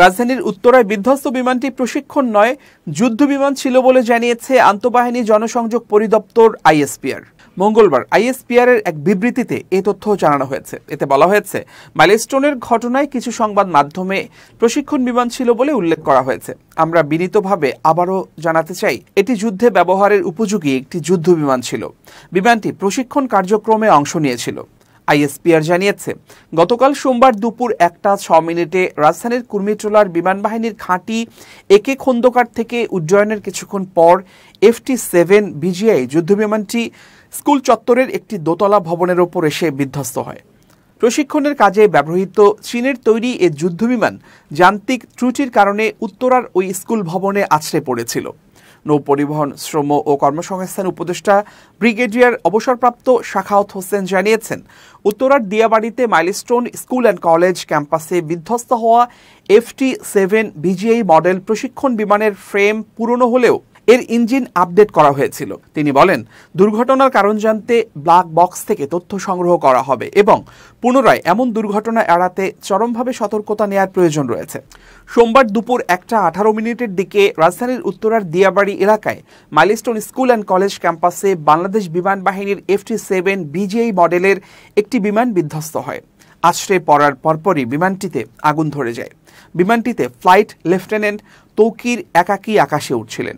রাজধানীর উত্তরায় বিধ্বস্ত বিমানটি প্রশিক্ষণ নয়, যুদ্ধ বিমান ছিল বলে জানিয়েছে আন্তঃবাহিনী জনসংযোগ পরিদপ্তর আইএসপিআর। মঙ্গলবার আইএসপিআর এর এক বিবৃতিতে এই তথ্য জানানো হয়েছে। এতে বলা হয়েছে, মাইলস্টোনের ঘটনায় কিছু সংবাদ মাধ্যমে প্রশিক্ষণ বিমান ছিল বলে উল্লেখ করা হয়েছে। আমরা বিনীতভাবে আবারও জানাতে চাই, এটি যুদ্ধে ব্যবহারের উপযোগী একটি যুদ্ধ বিমান ছিল। বিমানটি প্রশিক্ষণ কার্যক্রমে অংশ নিয়েছিল। আইএসপিআর জানিয়েছে, গতকাল সোমবার দুপুর 1:06 রাজধানীর কুর্মিটোলার বিমানবাহিনীর ঘাঁটি একে খন্দকার থেকে উড্ডয়নের কিছুক্ষণ পর FT-7 বিজিআই যুদ্ধবিমানটি স্কুল চত্বরের একটি দোতলা ভবনের ওপর এসে বিধ্বস্ত হয়। প্রশিক্ষণের কাজে ব্যবহৃত চীনের তৈরি এ যুদ্ধবিমান যান্ত্রিক ত্রুটির কারণে উত্তরার ওই স্কুল ভবনে আছড়ে পড়েছিল। নৌপরিবহন, শ্রম ও কর্মসংস্থান উপদেষ্টা ব্রিগেডিয়ার অবসরপ্রাপ্ত শাখাওয়াত হোসেন জানিয়েছেন, উত্তরার দিয়াবাড়িতে মাইলস্টোন স্কুল অ্যান্ড কলেজ ক্যাম্পাসে বিধ্বস্ত হওয়া FT-7 বিজিআই মডেল প্রশিক্ষণ বিমানের ফ্রেম পুরনো হলেও এর ইঞ্জিন আপডেট করা হয়েছিল। তিনি বলেন, দুর্ঘটনার কারণ জানতে ব্ল্যাক বক্স থেকে তথ্য সংগ্রহ করা হবে এবং পুনরায় এমন দুর্ঘটনা এড়াতে চরমভাবে সতর্কতা নেওয়ার প্রয়োজন রয়েছে। সোমবার দুপুর 1:18 দিকে রাজধানীর উত্তরার দিয়াবাড়ি এলাকায় মাইলস্টোন স্কুল অ্যান্ড কলেজ ক্যাম্পাসে বাংলাদেশ বিমান বাহিনীর FT-7 বিজিআই মডেলের একটি বিমান বিধ্বস্ত হয়। আছড়ে পড়ার পরপরই বিমানটিতে আগুন ধরে যায়। বিমানটিতে ফ্লাইট লেফটেন্যান্ট তৌকির একাকী আকাশে উঠছিলেন।